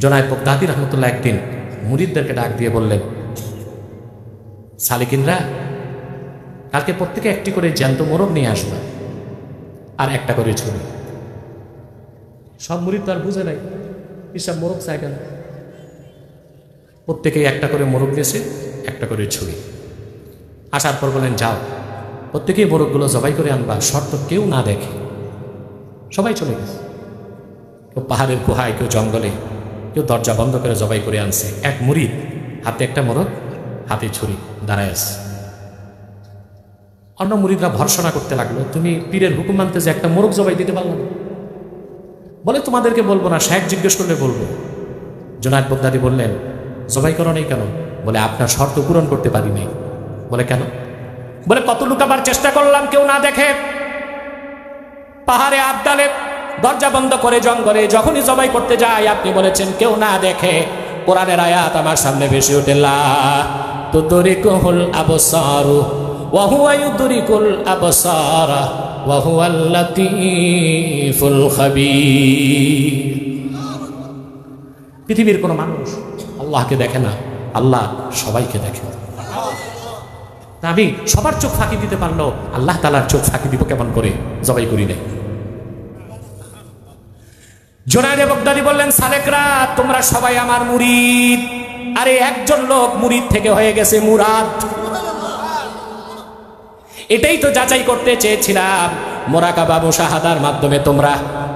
Junaid Baghdadi রহমতুল্লাহ একদিন মুরিদদেরকে ডাক দিয়ে বললেন, সালিকিনরা, কালকে প্রত্যেকে একটি করে জ্যান্ত মোরগ নিয়ে আসবে আর একটা করে ছুরি। সব মুরিদ তো আর বুঝে নাই এসব মোরগ চাই কেন। প্রত্যেকেই একটা করে মোরগ দিয়েছে, একটা করে ছুরি। আসার পর বলেন, যাও প্রত্যেকেই মোরগগুলো জবাই করে আনবা, শর্ত কেউ না দেখে। সবাই চলে গেছে, কেউ পাহাড়ের গুহায়, কেউ জঙ্গলে, কেউ দরজা বন্ধ করে জবাই করে আনছে। এক মুরিদ, হাতে একটা মোরগ, হাতে ছুরি, দাঁড়ায় আছে। অন্য মুরিদরা ভর্সনা করতে লাগলো, তুমি পীরের হুকুম মানতে যে একটা মোরগ জবাই দিতে পারলো না। বলে, তোমাদেরকে বলবো না, শায়েখ জিজ্ঞেস করলে বলবো। জুনায়েদ বাগদাদী বললেন, জবাই করো নাই কেন? বলে, আপনার শর্ত পূরণ করতে পারি নাই। বলে, কেন? বলে, কত লুকাবার চেষ্টা করলাম, কেউ না দেখে। পাহাড়ে, আবদালে, দরজা বন্ধ করে, জঙ্গলে, যখনই জবাই করতে যাই আপনি বলেছেন কেউ না দেখে। কোরআনের আয়াত আমার সামনে ভেসে ওঠে, লা তুদরিকুল আবসারু ওয়া হুয়া ইউদরিকুল আবসারা ওয়া হুয়াল লাতীফুল খাবীর। পৃথিবীর কোনো মানুষ আল্লাহকে দেখে না, আল্লাহ সবাইকে দেখে। আমি সবার চোখ ফাঁকি দিতে পারলো, আল্লাহ তাআলার চোখ ফাঁকি দিব কেমন করে? জবাই করি নাই। জুনায়েদ বাগদাদী বললেন, সালেকরা, তোমরা সবাই আমার মুরিদ। আরে একজন লোক মুরিদ থেকে হয়ে গেছে মুরাদ। এটাই তো যাচাই করতে চেয়েছিলাম। মুরাকাবা মুশাহাদার মাধ্যমে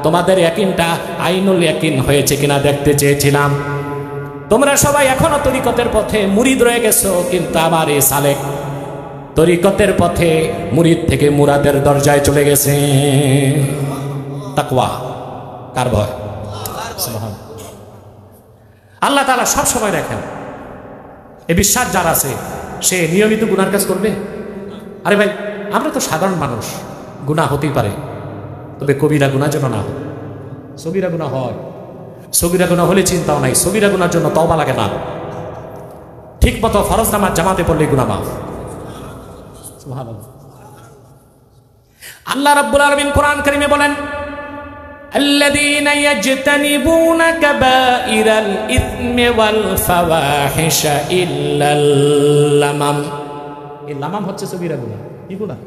তোমাদের ইয়াকিনটা আইনুল ইয়াকিন হয়েছে কিনা দেখতে চেয়েছিলাম। তোমরা সবাই এখনো তরিকতের পথে মুরিদ রয়ে গেছো, কিন্তু আমার এই সালেক তরিকতের পথে মুরিদ থেকে মুরাদের দরজায় চলে গেছে। তাকওয়া কার ভয়? আল্লাহ তাআলা সব সময় দেখেন। এই বিশ্বাস যার আছে সে নিয়মিত গুনার কাজ করবে। আরে ভাই, আমরা তো সাধারণ মানুষ, গুনাহ হতেই পারে, তবে কবিরা গুনাহ যেন না হয়। সগীরা গুনাহ হয়, সগীরা গুনাহ হলে চিন্তাও নাই, সগীরা গুনার জন্য তওবা লাগে না। ঠিক মতো ফরজ নামাজ জামাতে পড়লে গুনাহ মাফ। সুবহানাল্লাহ। আল্লাহ রাব্বুল আলামিন কোরআন কারীমে বলেন, الذين يجتنبون كبائر الإثم والفواحش إلا اللمم। এই লামাম হচ্ছে সগীরা গুনাহ। কি গুনাহ?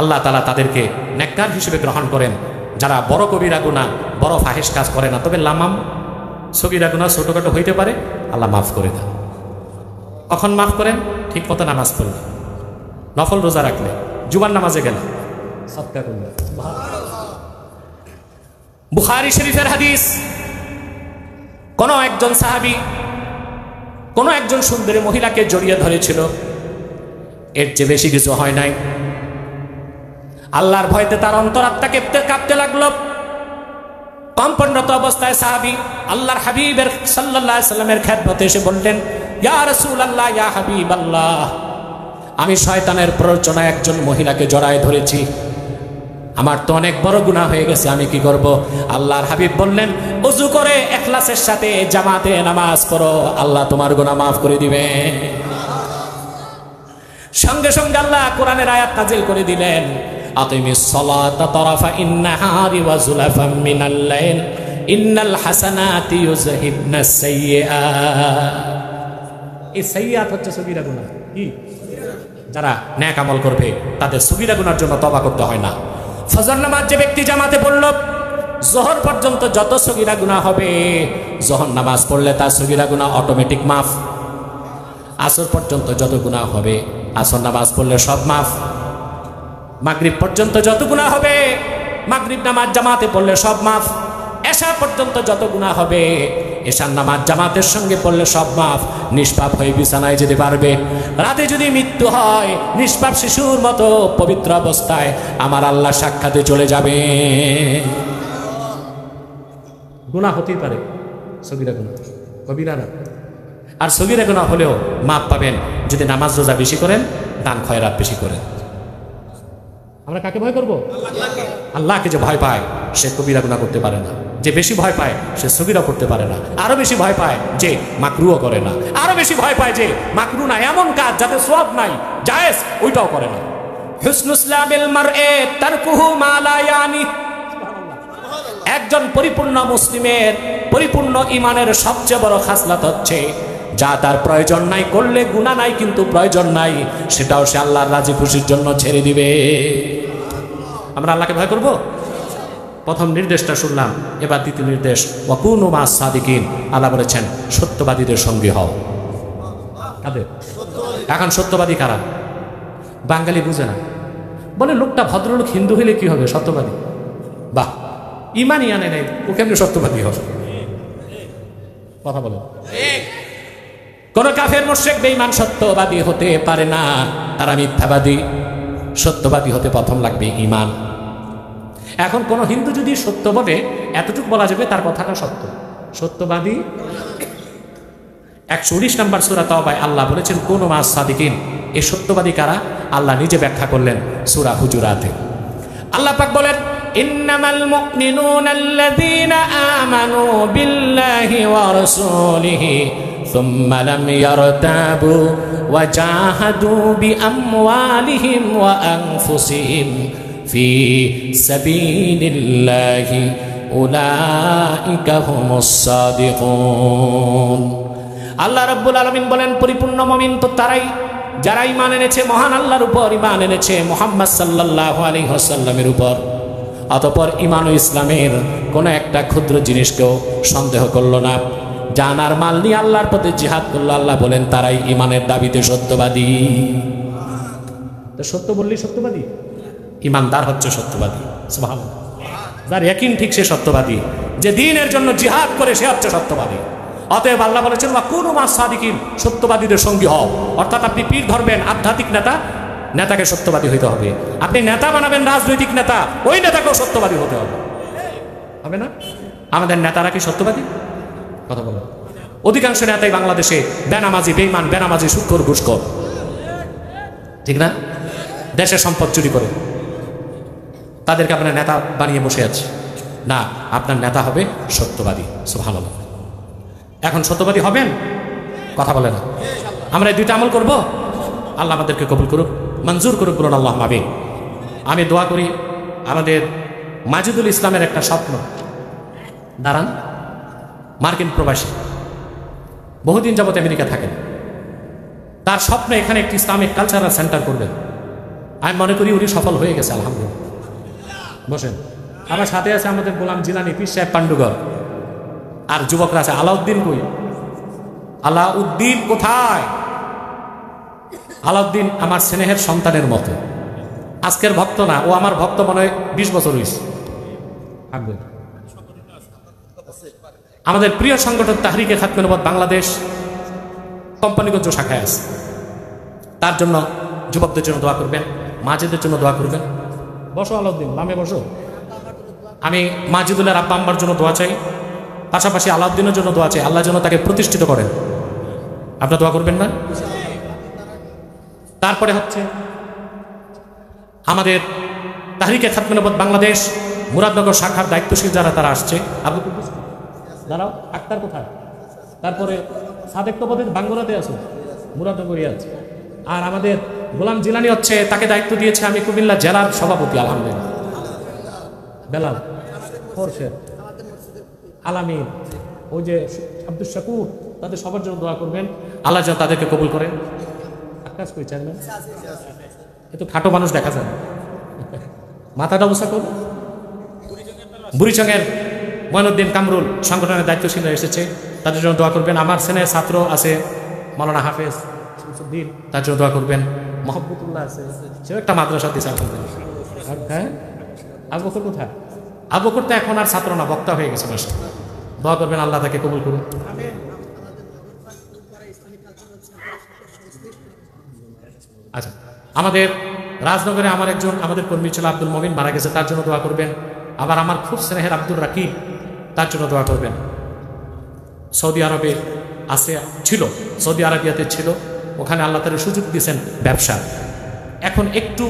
আল্লাহ তাআলা তাদেরকে নেককার হিসেবে গ্রহণ করেন যারা বড় কবিরা গুনাহ, বড় ফাহিশ কাজ করে না। তবে লামাম, সগীরা গুনাহ ছোটখাটো হইতে পারে, আল্লাহ মাফ করে দেন। কখন মাফ করেন? ঠিক মতো নামাজ পড়লে, নফল রোজা রাখলে, জুমার নামাজে গেলে, সাদকা করলে। বুখারী শরীফের হাদিস, কোন একজন সাহাবী কোন একজন সুন্দরী মহিলাকে জড়িয়ে ধরেছিল। এর চেয়ে বেশি কিছু হয় নাই। আল্লাহর ভয়তে তার অন্তরাত্মা কাঁপতে লাগলো। কম্পনরত অবস্থায় সাহাবী আল্লাহর হাবিবের সাল্লাল্লাহু আলাইহি সাল্লামের খেদমতে এসে বললেন, ইয়া রাসূলুল্লাহ, ইয়া হাবিবাল্লাহ, আমি শয়তানের প্ররোচনায় একজন মহিলাকে জড়ায় ধরেছি। আমার তো অনেক বড় গুনাহ হয়ে গেছে, আমি কি করব? আল্লাহর হাবিব বললেন, ওযু করে ইখলাসের সাথে জামাতে নামাজ পড়ো, আল্লাহ তোমার গুনাহ মাফ করে দিবে। সঙ্গে সঙ্গে আল্লাহ কোরআনের আয়াত নাযিল করে দিলেন, আকিমিস সালাতা তারাফা ইন্নাহারি ওয়া যুলাফাম মিনাল লাইল ইন্নাল হাসানাতি ইউযহিবনাস সাইয়্যাত। এই সাইয়্যাত হচ্ছে সগীরা গুনাহ। কি? যারা নেক আমল করবে তাদের সগীরা গুনার জন্য তওবা করতে হয় না। ফজর নামাজ যে ব্যক্তি জামাতে পড়ল, যোহর পর্যন্ত যত সগীরা গুনাহ হবে, যোহর নামাজ পড়লে তার সগীরা গুনাহ অটোমেটিক মাফ। আসর পর্যন্ত যত গুনাহ হবে, আসর নামাজ পড়লে সব মাফ। মাগরিব পর্যন্ত যত গুনাহ হবে, মাগরিব নামাজ জামাতে পড়লে সব মাফ। এশা পর্যন্ত যত গুনাহ হবে, এশার নামাজ জামাতের সঙ্গে পড়লে সব মাফ। নিষ্পাপ হয়ে বিছানায় যেতে পারবে। রাতে যদি মৃত্যু হয়, নিষ্পাপ শিশুর মতো পবিত্র অবস্থায় আমার আল্লাহ সাক্ষাতে চলে যাবে। গুনাহ হতেই পারে, সগীরা গুনাহ, কবিরা না। আর সগীরা গুনাহ হলেও মাপ পাবেন যদি নামাজ রোজা বেশি করেন, দান খয়রাত বেশি করেন। আমরা কাকে ভয় করব? আল্লাহকে। যে ভয় পায় সে কবিরা গুনাহ করতে পারে না। যে বেশি ভয় পায় সে সগীরা করতে পারে না। আরো বেশি ভয় পায় যে মাকরুও করে না। আরো বেশি ভয় পায় যে মাকরু না, এমন কাজ যাতে সওয়াব নাই, জায়েজ, ওইটাও করে না। হুসনুল ইসলামিল মার'i তারকুহু মা লা ইয়ানি। একজন পরিপূর্ণ মুসলিমের পরিপূর্ণ ইমানের সবচেয়ে বড় খাসলাত হচ্ছে যা তার প্রয়োজন নাই, করলে গুনাহ নাই কিন্তু প্রয়োজন নাই, সেটাও সে আল্লাহর রাজি খুশির জন্য ছেড়ে দিবে। আমরা আল্লাহকে ভয় করব। প্রথম নির্দেশটা শুনলাম, এবার দ্বিতীয় নির্দেশ, ওয়াকুনু মাস সাদিকিন। আল্লাহ বলেছেন সত্যবাদীদের সঙ্গী হও। কাদের? এখন সত্যবাদী কারা? বাঙালি বুঝে না, বলে লোকটা ভদ্রলোক, হিন্দু হইলে কি হবে সত্যবাদী? বাহ, ইমানই আনে নেই, ও কেমনি সত্যবাদী হবে? কথা বলে কোন কাফের মুশরিক বেঈমান সত্যবাদী হতে পারে না, তারা মিথ্যাবাদী। সত্যবাদী হতে প্রথম লাগবে ঈমান। এখন কোন হিন্দু যদি সত্য বলে, এতটুকু বলা যাবে তার কথাটা সত্য, সত্যবাদী। 119 নম্বর সূরা তাওবায় আল্লাহ বলেছেন কোন মাস সাদিকিন। এই সত্যবাদী কারা? আল্লাহ নিজে ব্যাখ্যা করলেন সূরা হুজুরাতে। আল্লাহ পাক বলেন ইন্নামাল মুমিনুনা আল্লাযীনা আমানু বিল্লাহি ওয়া রাসূলিহি সুম্মা লাম ইয়ারতাবু ওয়া জাহাদু বিআমওয়ালিহিম ওয়া আনফুসিহিম ফি সাবিলিল্লাহি উলাইকা হুমুস সাদিকুন। আল্লাহ রাব্বুল আলামিন বলেন পরিপূর্ণ মুমিন তো তারাই যারা ঈমান এনেছে মহান আল্লাহর উপর, ঈমান এনেছে মুহাম্মদ সাল্লাল্লাহু আলাইহি ওয়াসাল্লামের উপর, অতঃপর ঈমান ও ইসলামের কোন একটা ক্ষুদ্র জিনিসকেও সন্দেহ করলো না, জানার মাল নিয়ে আল্লাহর পথে জিহাদ করলো। আল্লাহ বলেন তারাই ঈমানের দাবিতে সত্যবাদী। তো সত্য বললেই সত্যবাদী? ঈমানদার হচ্ছে সত্যবাদী। সুবহানাল্লাহ। যার ইয়াকিন ঠিক সে সত্যবাদী, যে দ্বীনের জন্য জিহাদ করে সে হচ্ছে সত্যবাদী। অতএব আল্লাহ বলেছেন ওয়াকুনু মাস সাদিকিন, সত্যবাদীদের সঙ্গী হও। অর্থাৎ আপনি পীর ধরবেন, আধ্যাত্মিক নেতা, নেতাকে সত্যবাদী হইতে হবে। আপনি নেতা বানাবেন, রাজনৈতিক নেতা, ওই নেতাকেও সত্যবাদী হতে হবে। হবে না? আমাদের নেতারা কি সত্যবাদী? কথা বলো। অধিকাংশ নেতাই বাংলাদেশে বেনামাজি, বেঈমান, বেনামাজি, সুদখোর, ঘুষখোর, ঠিক না? দেশের সম্পদ চুরি করে। তাদেরকে আপনার নেতা বানিয়ে বসে আছে না, আপনার নেতা হবে সত্যবাদী। সুবহানাল্লাহ। এখন সত্যবাদী হবেন? কথা বলে না। আমরা এই দুইটা আমল করব, আল্লাহ আমাদেরকে কবুল করুক, মঞ্জুর করুক, বলুন আল্লাহ আমিন। আমি দোয়া করি আমাদের মাজিদুল ইসলামের একটা স্বপ্ন। দাঁড়ান, মার্কিন প্রবাসী, বহুদিন যাবত আমেরিকা থাকেন, তার স্বপ্ন এখানে একটি ইসলামিক কালচারাল সেন্টার করবেন। আমি মনে করি উনি সফল হয়ে গেছে আলহামদুলিল্লাহ। বসেন। আমার সাথে আছে আমাদের গোলাম জিলানী, পীর সাহেব পান্ডুগর, আর যুবকরা আছে। আলাউদ্দিন কই? আলাউদ্দিন কোথায়? আলাউদ্দিন আমার স্নেহের সন্তানের মতো। আজকের ভক্ত না, ও আমার ভক্ত মনে হয় 20 বছর হয়েছে। আমাদের প্রিয় সংগঠন তাহরিকে খাতমে নবুওয়াত বাংলাদেশ কোম্পানিগঞ্জ শাখায় আছে। তার জন্য যুবকদের জন্য দোয়া করবেন, মাজিদের জন্য দোয়া করবেন। বসো আলাউদ্দিন, বামে বসো। আমি মাজিদুলের আব্বা আম্মার জন্য দোয়া চাই, পাশাপাশি আলাউদ্দিনের জন্য দোয়া চাই, আল্লাহ যেন তাকে প্রতিষ্ঠিত করেন। আপনারা দোয়া করবেন না? তারপরে হচ্ছে আমাদের তাহরিকে খাতমে নবুওয়াত বাংলাদেশ মুরাদনগর শাখার দায়িত্বশীল যারা, তারা আসছে। আব্দুল কুদ্দুস দাঁড়াও, আক্তার কোথায়? তারপরে সাদেক তো বোধহয় বাঙ্গুরাতে আছে, মুরাদনগরই আছে। আর আমাদের গোলাম জিলানী হচ্ছে, তাকে দায়িত্ব দিয়েছে আমি কুমিল্লা জেলার সভাপতি আলহামদুলিল্লাহ। বেলাল, খোরশেদ, আলামিন, ওই যে আব্দুল শাকুর, তাদের সবার জন্য দোয়া করবেন, আল্লাহ যেন তাদেরকে কবুল করেন। আকাশ কই চেয়ারম্যান? এত খাটো মানুষ দেখা যায়, মাথাটা উঁচা করুন। বুড়িচংয়ের মঈনুদ্দিন কামরুল সংগঠনের দায়িত্বশীলরা এসেছে, তাদের জন্য দোয়া করবেন। আমার স্নেহের ছাত্র আছে মাওলানা হাফেজ শামসুদ্দিন, তার জন্য দোয়া করবেন। মহব্বতুল্লাহ আছে, সেও একটা মাদ্রাসা দিচ্ছে আলহামদুলিল্লাহ। হ্যাঁ, আবু বকর কোথায়? আবু বকর তো এখন আর ছাত্র না, বক্তা হয়ে গেছে। মাশাআল্লাহ, দোয়া করবেন আল্লাহ তাকে কবুল করুন। আচ্ছা, আমাদের রাজনগরে আমাদের কর্মী ছিল আব্দুল মমিন, মারা গেছে, তার জন্য দোয়া করবেন। আবার আমার খুব স্নেহের আব্দুল রাকিব, তার জন্য দোয়া করবেন। সৌদি আরবে ছিল, সৌদি আরবিয়াতে ছিল, ওখানে আল্লাহ তাআলা সুযোগ দিয়েছেন ব্যবসা। এখন একটু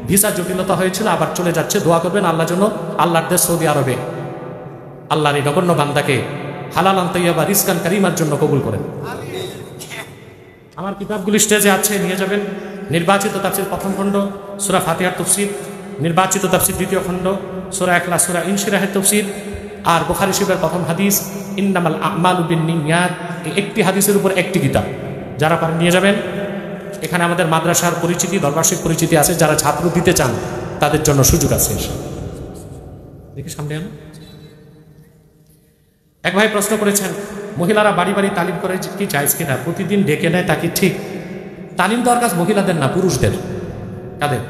ভিসা জটিলতা হয়েছিল, আবার চলে যাচ্ছে। দোয়া করবেন আল্লাহ জন্য, আল্লাহর দেশ সৌদি আরবে আল্লাহর এই নগণ্য বান্দাকে হালালান তাইয়্যিবা রিজকান কারীমার জন্য কবুল করেন। আমার কিতাবগুলি স্টেজে আছে, নিয়ে যাবেন। নির্বাচিত তাফসীর প্রথম খণ্ড সূরা ফাতিহার তাফসীর, নির্বাচিত তাফসীর দ্বিতীয় খণ্ড সূরা ইখলাস, সূরা ইনশিরাহের তাফসীর, আর বুখারী শরীফের প্রথম হাদিস ইন্নামাল আমালু বিন্নিয়াত, এই একটি হাদিসের উপর একটি কিতাব, যারা পারেন নিয়ে যাবেন। এখানে আমাদের মাদ্রাসার পরিচিতি, দরবার্ষিক পরিচিতি আছে, যারা ছাত্র দিতে চান তাদের জন্য সুযোগ আছে। দেখি সামনে আনো। এক ভাই প্রশ্ন করেছেন, মহিলারা বাড়ি বাড়ি তালিম করে কি জায়েজ কিনা, প্রতিদিন ডেকে নেয় তা কি ঠিক? তালিম দেওয়ার কাজ মহিলাদের না, পুরুষদের। কাদের?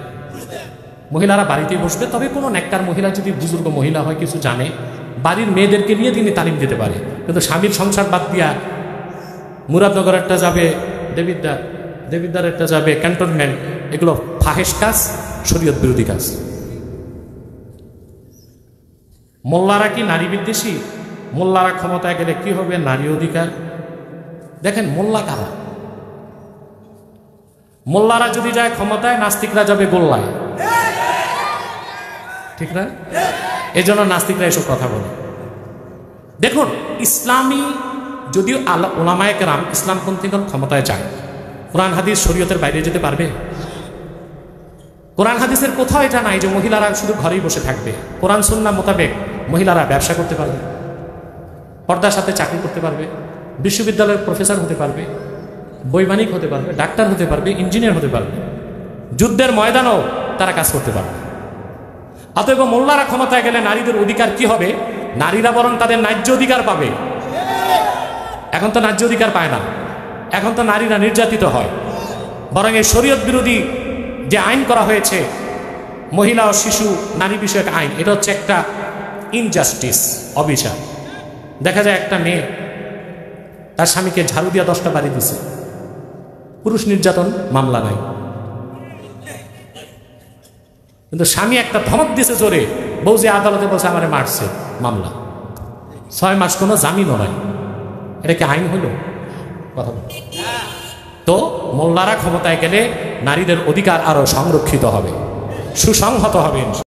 মহিলারা বাড়িতেই বসবে, তবে কোনো নেককার মহিলা যদি বুজুর্গ মহিলা হয়, কিছু জানে, বাড়ির মেয়েদেরকে নিয়ে তিনি তালিম দিতে পারে। কিন্তু স্বামীর সংসার বাদ দিয়া মুরাদনগর একটা যাবে, দেবিদ্দার একটা যাবে, ক্যান্টনমেন্ট, এগুলো ফাহেশ কাজ, শরীয়ত বিরোধী কাজ। মোল্লারা কি নারী বিদ্বেষী? মোল্লারা ক্ষমতায় গেলে কি হবে? নারী অধিকার। দেখেন মোল্লা কারা? মোল্লারা যদি যায় ক্ষমতায়, নাস্তিকরা যাবে গোল্লায়, ঠিক না? এই জন্য নাস্তিকরা এসব কথা বলে। দেখুন, ইসলামী যদিও ওলামায়ে কেরাম, ইসলামপন্থীগণ ক্ষমতায় যায়, কোরআন হাদিস শরীয়তের বাইরে যেতে পারবে? কোরআন হাদিসের কোথাও এটা নাই যে মহিলারা শুধু ঘরেই বসে থাকবে। কোরআন সুন্নাহ মোতাবেক মহিলারা ব্যবসা করতে পারবে, পর্দার সাথে চাকরি করতে পারবে, বিশ্ববিদ্যালয়ের প্রফেসর হতে পারবে, বৈমানিক হতে পারবে, ডাক্তার হতে পারবে, ইঞ্জিনিয়ার হতে পারবে, যুদ্ধের ময়দানও তারা কাজ করতে পারবে। অতএব মোল্লারা ক্ষমতায় গেলে নারীদের অধিকার কি হবে? নারীরা বরং তাদের ন্যায্য অধিকার পাবে। এখন তো ন্যায্য অধিকার পায় না, এখন তো নারীরা নির্যাতিত হয়। বরং এই শরীয়ত বিরোধী যে আইন করা হয়েছে, মহিলা ও শিশু নারী বিষয়ক আইন, এটা হচ্ছে একটা ইনজাস্টিস, অবিচার। দেখা যায় একটা মেয়ে তার স্বামীকে ঝাড়ু দিয়া 10টা বাড়ি দিছে, পুরুষ নির্যাতন, মামলা নাই। কিন্তু স্বামী একটা ধমক দিছে জোরে, বউ যে আদালতে বলছে আমারে মারছে, মামলা, 6 মাস কোনো জামিনও নাই। এটা কি আইন হলো? কথা বল। তো মোল্লারা ক্ষমতায় গেলে নারীদের অধিকার আরো সংরক্ষিত হবে, সুসংহত হবে।